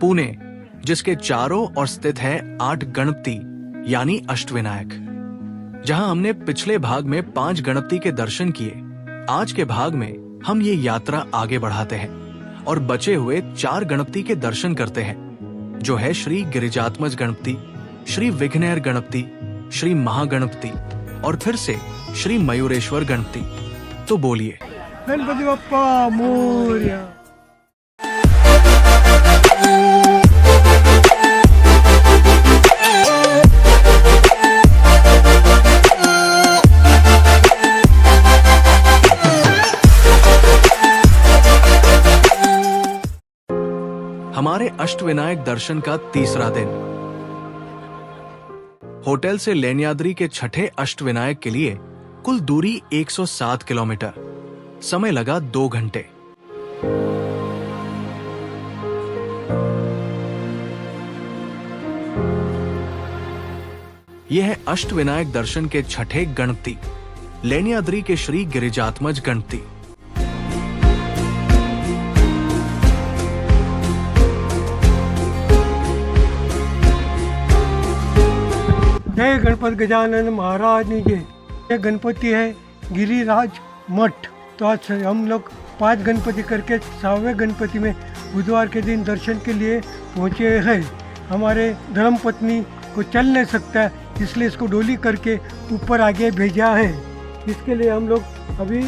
पुणे, जिसके चारों ओर स्थित है 8 गणपति यानी अष्टविनायक। जहां हमने पिछले भाग में 5 गणपति के दर्शन किए, आज के भाग में हम ये यात्रा आगे बढ़ाते हैं और बचे हुए 4 गणपति के दर्शन करते हैं, जो है श्री गिरिजात्मज गणपति, श्री विघ्नेश्वर गणपति, श्री महागणपति और फिर से श्री मयूरेश्वर गणपति। तो बोलिए गणपति बप्पा मोरया। हमारे अष्टविनायक दर्शन का तीसरा दिन। होटल से लेण्याद्री के छठे अष्टविनायक के लिए कुल दूरी 107 किलोमीटर, समय लगा 2 घंटे। यह है अष्टविनायक दर्शन के छठे गणपति, लेण्याद्री के श्री गिरिजात्मज गणपति। जय गणपति गजानन महाराज जी। ये गणपति है गिरिराज मठ। तो आज हम लोग 5 गणपति करके 7वें गणपति में बुधवार के दिन दर्शन के लिए पहुँचे हैं। हमारे धर्मपत्नी को चल नहीं सकता है, इसलिए इसको डोली करके ऊपर आगे भेजा है। इसके लिए हम लोग अभी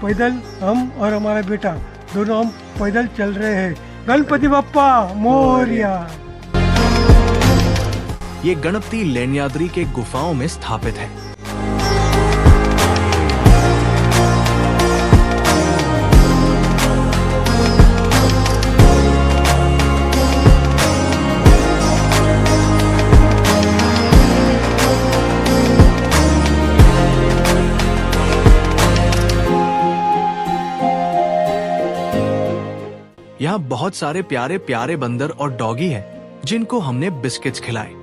पैदल, हम और हमारा बेटा दोनों हम पैदल चल रहे हैं। गणपति बप्पा मोरया। ये गणपति लेण्याद्री के गुफाओं में स्थापित है। यहाँ बहुत सारे प्यारे प्यारे बंदर और डॉगी हैं, जिनको हमने बिस्किट्स खिलाए।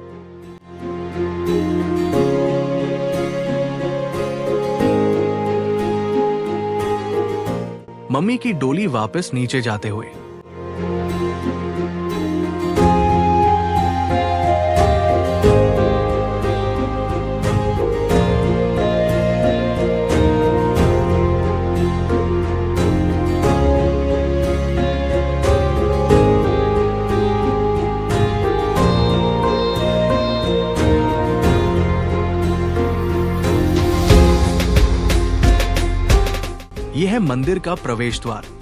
मम्मी की डोली वापस नीचे जाते हुए। यह है मंदिर का प्रवेश द्वार।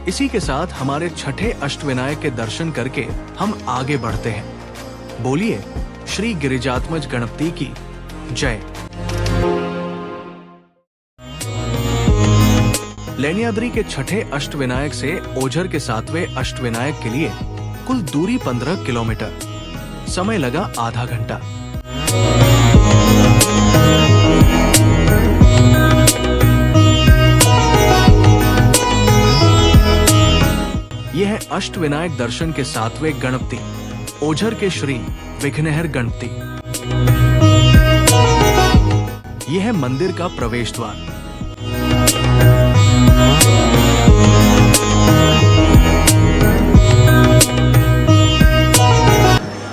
इसी के साथ हमारे छठे अष्टविनायक के दर्शन करके हम आगे बढ़ते हैं। बोलिए श्री गिरिजात्मज गणपति की जय। लेण्याद्री के छठे अष्टविनायक से ओझर के 7वें अष्टविनायक के लिए कुल दूरी 15 किलोमीटर, समय लगा आधा घंटा। यह है अष्टविनायक दर्शन के 7वें गणपति, ओझर के श्री विघ्नेश्वर गणपति। यह है मंदिर का प्रवेश द्वार।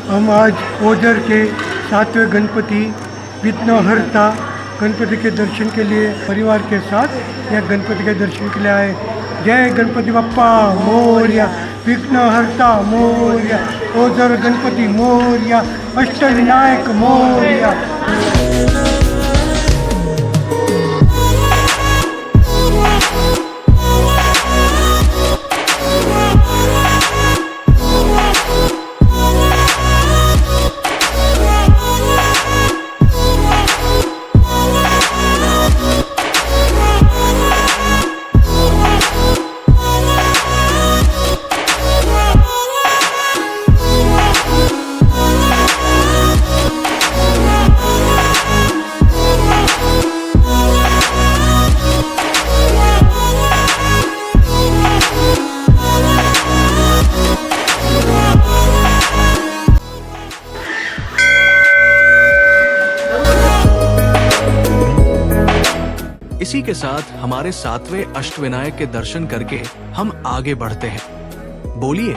हम आज ओझर के 7वें गणपति विघ्नहर्ता गणपति के दर्शन के लिए परिवार के साथ यह गणपति के दर्शन के लिए आए। जय गणपति बप्पा मोरया। विघ्नहर्ता मोरया। ओझर गणपति मोरया। अष्टविनायक मोरया। के साथ हमारे 7वें अष्टविनायक के दर्शन करके हम आगे बढ़ते हैं। बोलिए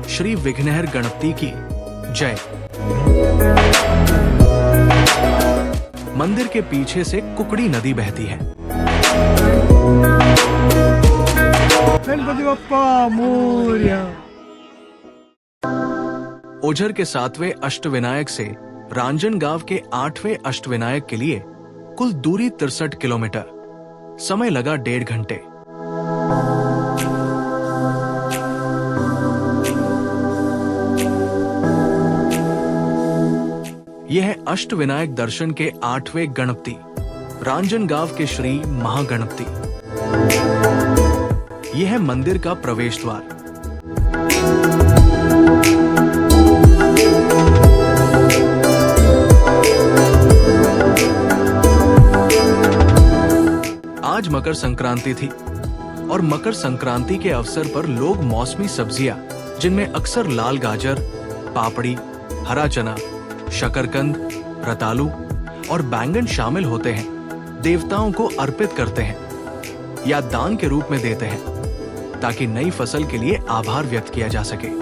श्री विघ्नहर गणपति की जय। मंदिर के पीछे से कुकड़ी नदी बहती है। गणपति बप्पा मोरया। ओझर के 7वें अष्टविनायक से रांजनगांव के 8वें अष्टविनायक के लिए कुल दूरी 63 किलोमीटर। समय लगा 1.5 घंटे। यह है अष्टविनायक दर्शन के 8वें गणपति, रांजनगांव के श्री महागणपति। यह है मंदिर का प्रवेश द्वार। आज मकर संक्रांति थी और मकर संक्रांति के अवसर पर लोग मौसमी सब्जियां, जिनमें अक्सर लाल गाजर, पापड़ी, हरा चना, शकरकंद, रतालू और बैंगन शामिल होते हैं, देवताओं को अर्पित करते हैं या दान के रूप में देते हैं, ताकि नई फसल के लिए आभार व्यक्त किया जा सके।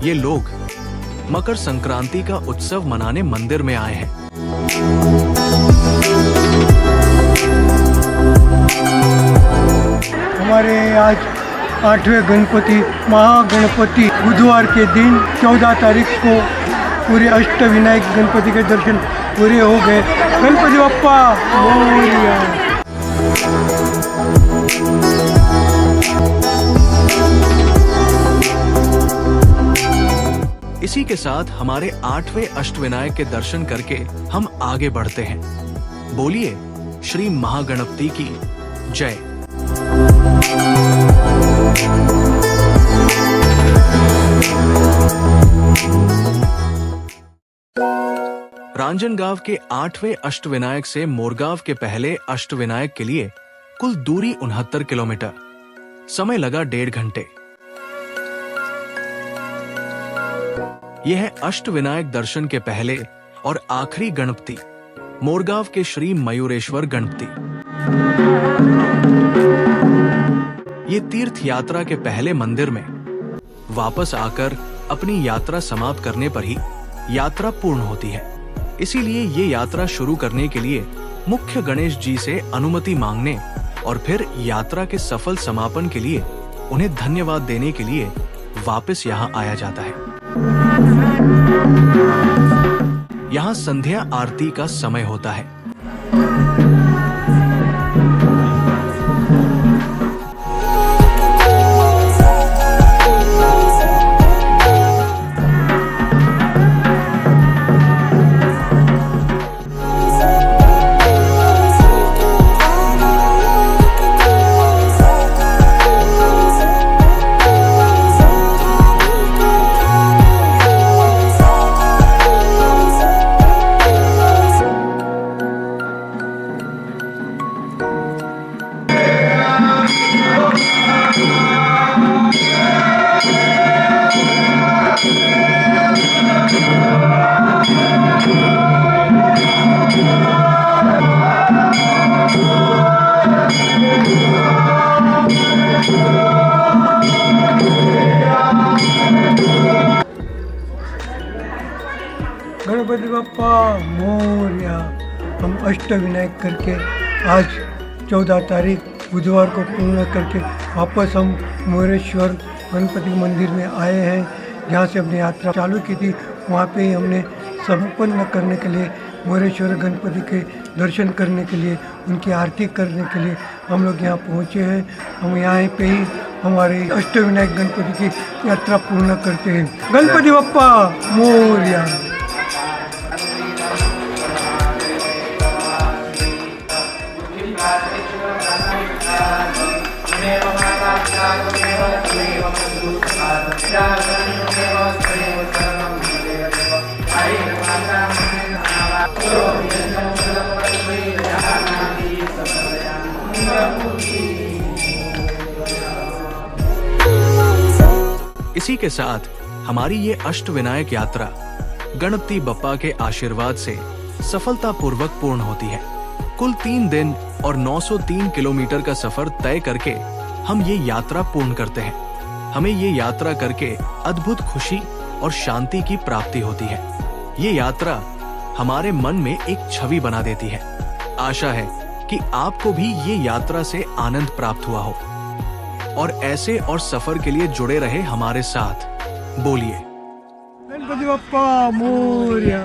ये लोग मकर संक्रांति का उत्सव मनाने मंदिर में आए हैं। हमारे आज 8वें गणपति महागणपति बुधवार के दिन 14 तारीख को पूरे अष्टविनायक गणपति के दर्शन पूरे हो गए। गणपति बप्पा मोरया। इसी के साथ हमारे 8वें अष्टविनायक के दर्शन करके हम आगे बढ़ते हैं। बोलिए श्री महागणपति की जय। रांजनगांव के 8वें अष्टविनायक से मोरगांव के पहले अष्टविनायक के लिए कुल दूरी 69 किलोमीटर। समय लगा 1.5 घंटे। यह है अष्टविनायक दर्शन के पहले और आखिरी गणपति, मोरगांव के श्री मयूरेश्वर गणपति। ये तीर्थ यात्रा के पहले मंदिर में वापस आकर अपनी यात्रा समाप्त करने पर ही यात्रा पूर्ण होती है। इसीलिए ये यात्रा शुरू करने के लिए मुख्य गणेश जी से अनुमति मांगने और फिर यात्रा के सफल समापन के लिए उन्हें धन्यवाद देने के लिए वापस यहाँ आया जाता है। यहाँ संध्या आरती का समय होता है। गणपति बप्पा मोरया। हम अष्टविनायक करके आज 14 तारीख बुधवार को पूर्ण करके वापस हम मयूरेश्वर गणपति मंदिर में आए हैं, जहाँ से हमने यात्रा चालू की थी। वहाँ पे ही हमने संपन्न करने के लिए मयूरेश्वर गणपति के दर्शन करने के लिए, उनकी आरती करने के लिए हम लोग यहाँ पहुँचे हैं। हम यहाँ पे ही हमारे अष्टविनायक गणपति की यात्रा पूर्ण करते हैं। गणपति बप्पा मोरया। I इसी के साथ हमारी ये अष्टविनायक यात्रा गणपति बप्पा के आशीर्वाद से सफलतापूर्वक पूर्ण होती है। कुल 3 दिन और 903 किलोमीटर का सफर तय करके हम ये यात्रा पूर्ण करते हैं। हमें ये यात्रा करके अद्भुत खुशी और शांति की प्राप्ति होती है। ये यात्रा हमारे मन में एक छवि बना देती है। आशा है कि आपको भी ये यात्रा से आनंद प्राप्त हुआ हो और ऐसे और सफर के लिए जुड़े रहे हमारे साथ। बोलिए गणपति बप्पा मोरया।